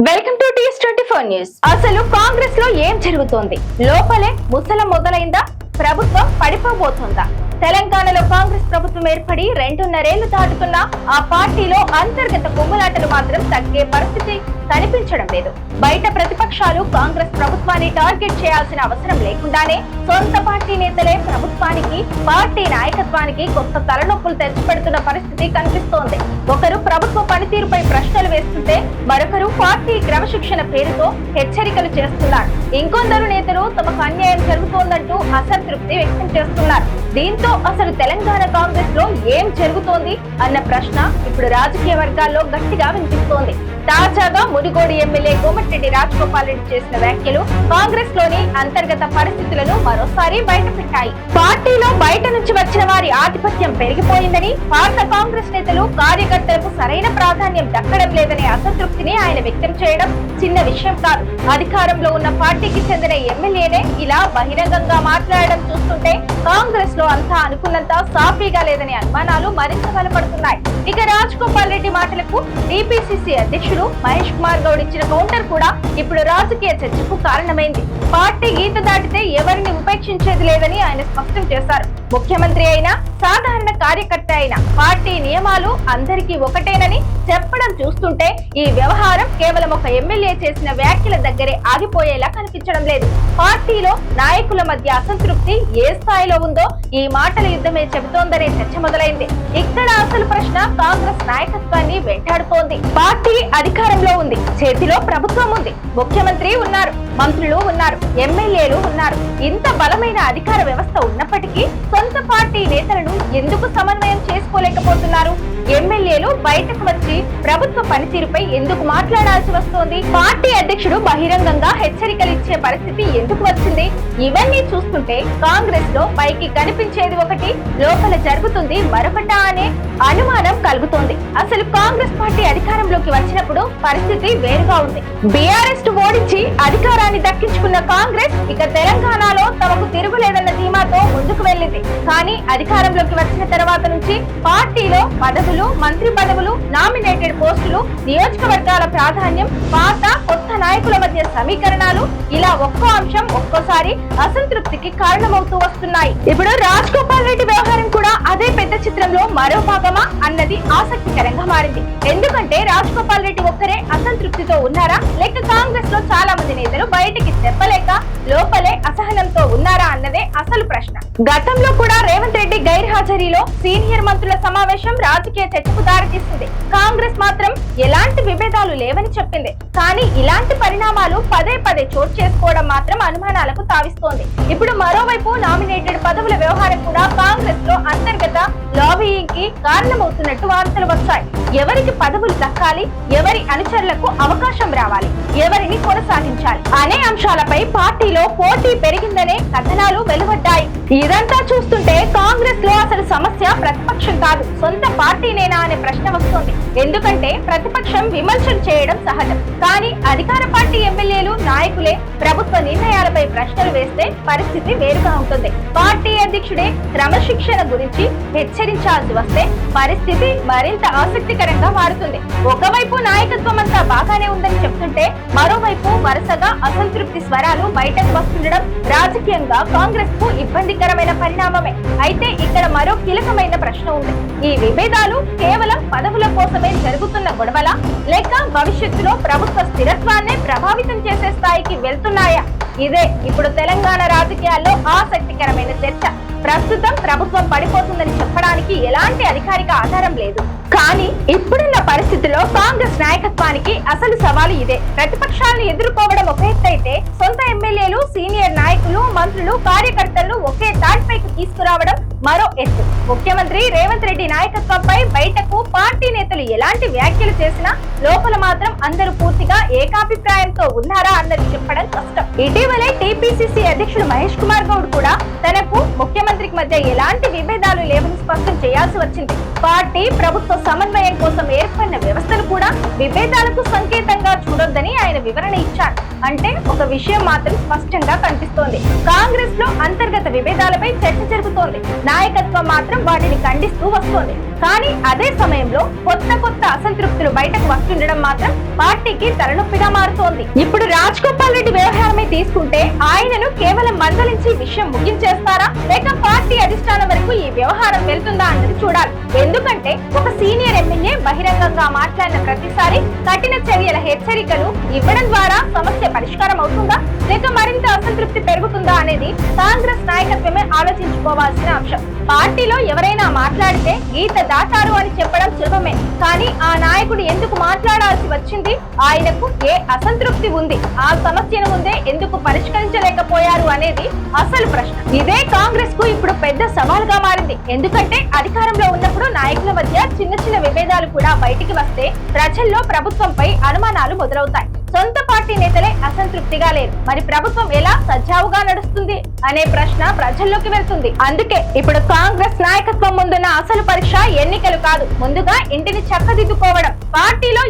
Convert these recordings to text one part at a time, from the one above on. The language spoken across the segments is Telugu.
Welcome to TS24 news. అసలు కాంగ్రెస్ లో ఏం జరుగుతోంది? లోపలే ముసల మొదలైందా? ప్రభుత్వం పడిపోబోతుందా? తెలంగాణలో కాంగ్రెస్ ప్రభుత్వం ఏర్పడి 2.5 ఏళ్లు దాటుతున్నా ఆ పార్టీలో అంతర్గత కుమ్ములాటలు మాత్రం తగ్గే పరిస్థితి కనిపించడం లేదు. బయట ప్రతిపక్షాలు కాంగ్రెస్ ప్రభుత్వాన్ని టార్గెట్ చేయాల్సిన అవసరం లేకుండానే సొంత పార్టీ నేతలే ప్రభుత్వానికి, పార్టీ నాయకత్వానికి కొత్త తలనొప్పులు తెచ్చిపెడుతున్న పరిస్థితి కనిపిస్తోంది. ఒకరు ప్రభుత్వ పనితీరుపై ప్రశ్నలు వేస్తుంటే మరొకరు పార్టీ క్రమశిక్షణ పేరుతో హెచ్చరికలు చేస్తున్నారు. ఇంకొందరు నేతలు తమకు అన్యాయం జరుగుతోందంటూ అసంతృప్తి వ్యక్తం చేస్తున్నారు. దీంతో అసలు తెలంగాణ కాంగ్రెస్ లో ఏం జరుగుతోంది అన్న ప్రశ్న ఇప్పుడు రాజకీయ వర్గాల్లో గట్టిగా వినిపిస్తోంది. తాజాగా మునుగోడు ఎమ్మెల్యే కోమటిరెడ్డి రాజగోపాల్ రెడ్డి చేసిన వ్యాఖ్యలు కాంగ్రెస్ లోని అంతర్గత పరిస్థితులను మరోసారి బయటపెట్టాయి. పార్టీలో బయట నుంచి వచ్చిన వారి ఆధిపత్యం పెరిగిపోయిందని, పాత కాంగ్రెస్ నేతలు, కార్యకర్తలకు సరైన ప్రాధాన్యం దక్కడం లేదనే అసంతృప్తిని ఆయన వ్యక్తం చేయడం చిన్న విషయం కాదు. అధికారంలో ఉన్న పార్టీకి చెందిన ఎమ్మెల్యేనే ఇలా బహిరంగంగా మాట్లాడడం చూస్తుంటే కాంగ్రెస్ లో అంతా అనుకున్నంత సాఫీగా లేదనే అనుమానాలు మరింత బలపడుతున్నాయి. ఇక రాజగోపాల్ రెడ్డి మాటలకు టీపీసీసీ అధ్యక్షుడు మహేష్ కుమార్ గౌడ్ ఇచ్చిన కౌంటర్ కూడా ఇప్పుడు రాజకీయ చర్చకు కారణమైంది. పార్టీ గీత దాటితే ఎవరిని ఉపేక్షించేది లేదని ఆయన స్పష్టం చేశారు. ముఖ్యమంత్రి అయినా, సాధారణ కార్యకర్త అయినా పార్టీ నియమాలు అందరికీ ఒకటేనని చెప్పడం చూస్తుంటే ఈ వ్యవహారం కేవలం ఒక ఎమ్మెల్యే చేసిన వ్యాఖ్యల దగ్గరే ఆగిపోయేలా కనిపించడం లేదు. పార్టీలో నాయకుల మధ్య అసంతృప్తి ఏ స్థాయిలో ఉందో ఈ మాటల యుద్ధమే చెబుతోందనే చర్చ మొదలైంది. ఇక్కడ అసలు ప్రశ్న కాంగ్రెస్ నాయకత్వాన్ని వెంటాడుతోంది. పార్టీ అధికారంలో ఉంది, చేతిలో ప్రభుత్వం ఉంది, ముఖ్యమంత్రి ఉన్నారు, మంత్రులు ఉన్నారు, ఎమ్మెల్యేలు ఉన్నారు. ఇంత బలమైన అధికార వ్యవస్థ ఉన్నప్పటికీ సొంత పార్టీ నేతలను ఎందుకు సమన్వయం చేసుకోలేకపోతున్నారు? ఎమ్మెల్యేలు బయటకు వచ్చి ప్రభుత్వ పనితీరుపై ఎందుకు మాట్లాడాల్సి వస్తోంది? పార్టీ అధ్యక్షుడు బహిరంగంగా హెచ్చరికలు ఇచ్చే పరిస్థితి ఎందుకు వచ్చింది? ఇవన్నీ చూస్తుంటే కాంగ్రెస్ లో పైకి కనిపించేది ఒకటి, లోపల జరుగుతుంది మరొకటా అనే అనుమానం కలుగుతోంది. అసలు కాంగ్రెస్ పార్టీ అధికారంలోకి వచ్చినప్పుడు పరిస్థితి వేరుగా ఉంది. బీఆర్ఎస్ ఓడించి అధికారాన్ని దక్కించుకున్న కాంగ్రెస్ ఇక తెలంగాణలో తమకు తిరుగులేదన్న ధీమాతో ముందుకు వెళ్ళింది. కానీ అధికారంలోకి వచ్చిన తర్వాత నుంచి పార్టీలో పదవులు, మంత్రి పదవులు, నామినేటెడ్ పోస్టులు, నియోజకవర్గాల ప్రాధాన్యం, పాత కొత్త నాయకుల మధ్య సమీకరణాలు, ఇలా ఒక్కో అంశం ఒక్కోసారి అసంతృప్తికి కారణమవుతూ వస్తున్నాయి. ఇప్పుడు రాజగోపాల్ రెడ్డి వ్యవహారం కూడా అదే పెద్ద చిత్రంలో మరో భాగమా అన్నది ఆసక్తికరంగా మారింది. ఎందుకంటే రాజగోపాల్ రెడ్డి ఒక్కరే అసంతృప్తితో ఉన్నారా, లేక కాంగ్రెస్ లో చాలా మంది నేతలు బయటికి చెప్పలేక లోపలే అసహనంతో ఉన్నారా అన్నదే అసలు ప్రశ్న. గతంలో కూడా రేవంత్ రెడ్డి గైర్హాజరీలో సీనియర్ మంత్రుల సమావేశం రాజకీయ చర్చకు దారితీస్తుంది. కాంగ్రెస్ మాత్రం ఎలాంటి విభేదాలు లేవని చెప్పింది. కానీ ఇలాంటి పరిణామాలు పదే పదే చోటు చేసుకోవడం మాత్రం అనుమానాలకు తావిస్తోంది. ఇప్పుడు మరోవైపు నామినేటెడ్ పదవుల వ్యవహారం కూడా కాంగ్రెస్ లో అంతర్గత లాబీయింగ్ కి కారణమవుతున్నట్టు వార్తలు వచ్చాయి. ఎవరికి పదవులు దక్కాలి, ఎవరి అనుచరులకు అవకాశం రావాలి, ఎవరిని కొనసాగించాలి అనే అంశాలపై పార్టీలో పోటీ పెరిగిందనే కథనాలు వెలువడ్డాయి. ఇదంతా చూస్తుంటే కాంగ్రెస్ లో అసలు సమస్య ప్రతిపక్షం కాదు, సొంత పార్టీనేనా అనే ప్రశ్న వస్తుంది. ఎందుకంటే ప్రతిపక్షం విమర్శలు చేయడం సహజం. కానీ అధికార పార్టీ ఎమ్మెల్యేలు, నాయకులే ప్రభుత్వ నిర్ణయాలపై ప్రశ్నలు వేస్తే పరిస్థితి వేరుగా ఉంటుంది. పార్టీ అధ్యక్షుడే క్రమశిక్షణ గురించి హెచ్చరించాల్సి వస్తే పరిస్థితి మరింత ఆసక్తికరంగా మారుతుంది. ఒకవైపు నాయకత్వం అంతా బాగానే ఉందని చెప్తుంటే మరోవైపు వరుసగా అసంతృప్తి స్వరాలు బయటకు వస్తుండడం రాజకీయంగా కాంగ్రెస్ కు ఇబ్బందికరమైన పరిణామమే. అయితే ఇక్కడ మరో కీలకమైన ప్రశ్న ఉంది. ఈ విభేదాలు కేవలం పదవుల కోసమే జరుగుతున్న గొడవలా, లేక భవిష్యత్తులో ప్రభుత్వ స్థిరత్వాన్నే ప్రభావితం చేసే స్థాయికి వెళ్తున్నాయా? ఇదే ఇప్పుడు తెలంగాణ రాజకీయాల్లో ఆసక్తికరమైన చర్చ. ప్రస్తుతం ప్రభుత్వం పడిపోతుందని చెప్పడానికి ఎలాంటి అధికారిక ఆధారం లేదు. కానీ ఇప్పుడున్న పరిస్థితుల్లో కాంగ్రెస్ నాయకత్వానికి అసలు సవాలు ఇదే. ప్రతిపక్షాలను ఎదుర్కోవడం ఒక ఎత్తైతే సొంత ఎమ్మెల్యేలు, సీనియర్ నాయకులు, మంత్రులు, కార్యకర్తలను ఒకే తాటిపైకి తీసుకురావడం మరో ఎత్తు. ముఖ్యమంత్రి రేవంత్ రెడ్డి నాయకత్వంపై బయటకు పార్టీ నేతలు ఎలాంటి వ్యాఖ్యలు చేసినా లోపల మాత్రం అందరూ పూర్తిగా ఏకాభిప్రాయంతో ఉన్నారా అన్నది చెప్పడం కష్టం. ఇటీవలే టీపీసీసీ అధ్యక్షుడు మహేష్ కుమార్ గౌడ్ కూడా తనకు ముఖ్యమంత్రికి మధ్య ఎలాంటి విభేదాలు లేవని స్పష్టం చేయాల్సి వచ్చింది. పార్టీ ప్రభుత్వ సమన్వయం కోసం ఏర్పడిన వ్యవస్థను కూడా విభేదాలకు సంకేతంగా చూడొద్దని ఆయన వివరణ ఇచ్చారు. అంటే ఒక విషయం మాత్రం స్పష్టంగా కనిపిస్తోంది. కాంగ్రెస్ లో అంతర్గత విభేదాలపై చర్చ జరుగుతోంది. నాయకత్వం మాత్రం వాటిని ఖండిస్తూ వస్తోంది. కానీ అదే సమయంలో కొత్త అసంతృప్తులు బయటకు వస్తుండడం మాత్రం పార్టీకి తలనొప్పిగా మారుతోంది. ఇప్పుడు రాజగోపాల్ రెడ్డి వ్యవహారమే తీసుకుంటే ఆయనను కేవలం మందలించి విషయం ముగించేస్తారా, లేక పార్టీ అధిష్టానం వరకు ఈ వ్యవహారం వెళ్తుందా అన్నది చూడాలి. ఎందుకంటే ఒక సీనియర్ ఎమ్మెల్యే బహిరంగంగా మాట్లాడిన ప్రతిసారి కఠిన చర్యల హెచ్చరికలు ఇవ్వడం ద్వారా సమస్య పరిష్కారం అవుతుందా, లేక మరింత అసంతృప్తి పెరుగుతుందా అనేది కాంగ్రెస్ నాయకత్వమే ఆలోచించుకోవాల్సిన అంశం. పార్టీలో ఎవరైనా మాట్లాడితే గీత దాటారు అని చెప్పడం సులభమే, కానీ ఆ నాయకుడు ఎందుకు మాట్లాడాల్సి వచ్చింది, ఆయనకు ఏ అసంతృప్తి ఉంది, ఆ సమస్యను ముందే ఎందుకు పరిష్కరించలేకపోయారు అనేది అసలు ప్రశ్న. ఇదే కాంగ్రెస్ కు ఇప్పుడు పెద్ద సవాల్గా మారింది. ఎందుకంటే అధికారంలో ఉన్నప్పుడు నాయకుల మధ్య చిన్న విభేదాలు కూడా బయటికి వస్తే ప్రజల్లో ప్రభుత్వంపై అనుమానాలు మొదలవుతాయి. సొంత పార్టీ నేతలే అసంతృప్తిగా లేరు, మరి ప్రభుత్వం ఎలా సజావుగా నడుస్తుంది అనే ప్రశ్న ప్రజల్లోకి వెళ్తుంది. అందుకే ఇప్పుడు కాంగ్రెస్ నాయకత్వం ముందున్న అసలు పరీక్ష ఎన్నికలు కాదు, ముందుగా ఇంటిని చక్కదిద్దుకోవడం. పార్టీలో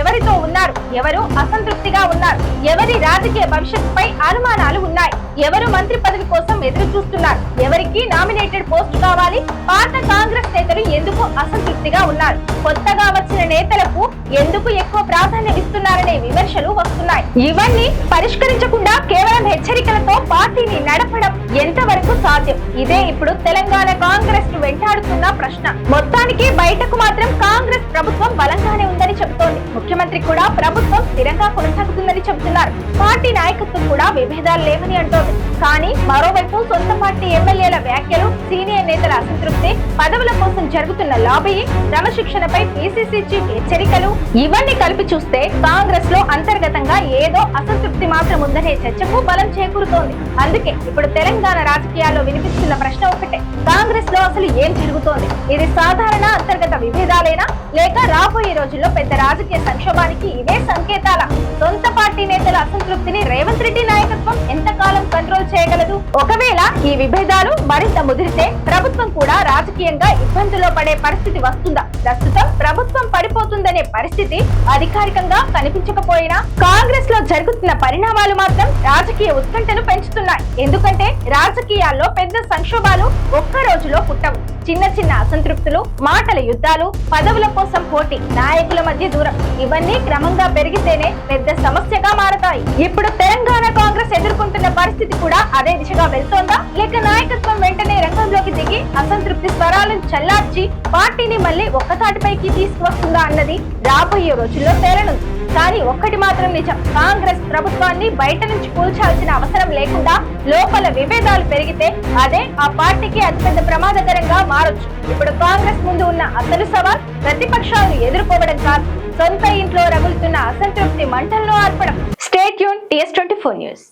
ఎవరితో ఉన్నారు, ఎవరు అసంతృప్తిగా ఉన్నారు, ఎవరి రాజకీయ భవిష్యత్తుపై అనుమానాలు ఉన్నాయి, ఎవరు మంత్రి పదవి కోసం ఎదురు చూస్తున్నారు, ఎవరికి నామినేటెడ్ పోస్ట్ కావాలి, పాత కాంగ్రెస్ నేతలు ఎందుకు అసంతృప్తిగా ఉన్నారు, కొత్తగా వచ్చిన నేతలకు ఎందుకు ఎక్కువ ప్రాధాన్యం ఇస్తున్నారనే విమర్శలు వస్తున్నాయి. ఇవన్నీ పరిష్కరించకుండా కేవలం హెచ్చరికలతో పార్టీని నడపడం ఎంతవరకు సాధ్యం? ఇదే ఇప్పుడు తెలంగాణ కాంగ్రెస్ ను వెంటాడుతున్న ప్రశ్న. మొత్తానికి బయటకు మాత్రం కాంగ్రెస్ ప్రభుత్వం బలంగానే ఉందని చెబుతోంది. ముఖ్యమంత్రి కూడా ప్రభుత్వం స్థిరంగా కొనసాగుతుందని చెబుతున్నారు. పార్టీ నాయకత్వం కూడా విభేదాలు లేవని అంటోంది. కానీ మరోవైపు సొంత పార్టీ ఎమ్మెల్యేల వ్యాఖ్యలు, సీనియర్ నేతల అసంతృప్తి, పదవుల కోసం జరుగుతున్న లాబియింగ్, క్రమశిక్షణపై పిసిసి చీఫ్ హెచ్చరికలు, ఇవన్నీ కలిపి చూస్తే కాంగ్రెస్ లో అంతర్గతంగా ఏదో అసంతృప్తి మాత్రం ఉందనే చర్చకు బలం చేకూరుతోంది. అందుకే ఇప్పుడు తెలంగాణ రాజకీయాల్లో వినిపిస్తున్న ప్రశ్న ఒకటే, కాంగ్రెస్ లో అసలు ఏం జరుగుతోంది? ఇది సాధారణ అంతర్గత విభేదాలేనా, లేక రాబోయే రోజుల్లో పెద్ద రాజకీయ సంక్షోభానికి ఇవే సంకేతాల? సొంత పార్టీ నేతల అసంతృప్తిని రేవంత్ రెడ్డి నాయకత్వం ఎంతకాలం కంట్రోల్ చేయగలదు? ఒకవేళ ఈ విభేదాలు మరింత ముదిరితే ప్రభుత్వం కూడా రాజకీయంగా ఇబ్బందుల్లో పడే పరిస్థితి వస్తుందా? ప్రస్తుతం ప్రభుత్వం పడిపోతుందనే పరిస్థితి అధికారికంగా కనిపించకపోయినా కాంగ్రెస్ లో జరుగుతున్న పరిణామాలు మాత్రం రాజకీయ ఉత్కంఠను పెంచుతున్నాయి. ఎందుకంటే రాజకీయాల్లో పెద్ద సంక్షోభాలు ఒక్క రోజులో పుట్టవు. చిన్న అసంతృప్తులు, మాటల యుద్ధాలు, పదవుల కోసం పోటీ, నాయకుల మధ్య దూరం, ఇవన్నీ క్రమంగా పెరిగితేనే పెద్ద సమస్యగా మారతాయి. ఇప్పుడు తెలంగాణ కాంగ్రెస్ ఎదుర్కొంటున్న పరిస్థితి కూడా అదే దిశగా వెళ్తోందా, లేక నాయకత్వం వెంటనే రంగంలోకి దిగి అసంతృప్తి స్వరాలను చల్లార్చి పార్టీని మళ్ళీ ఒక్కతాటిపైకి తీసుకువస్తుందా అన్నది రాబోయే రోజుల్లో తేలనుంది. కానీ ఒక్కటి మాత్రం నిజం, కాంగ్రెస్ ప్రభుత్వాన్ని బయట నుంచి కూల్చాల్సిన అవసరం లేకుండా లోపల విభేదాలు పెరిగితే అదే ఆ పార్టీకి అతిపెద్ద ప్రమాదకరంగా మారొచ్చు. ఇప్పుడు కాంగ్రెస్ ముందు ఉన్న అసలు సవాల్ ప్రతిపక్షాలను ఎదుర్కోవడం కాదు, సొంత ఇంట్లో రగులుతున్న అసంతృప్తి మంటల్లో ఆర్పడం. Stay tune TS24 news.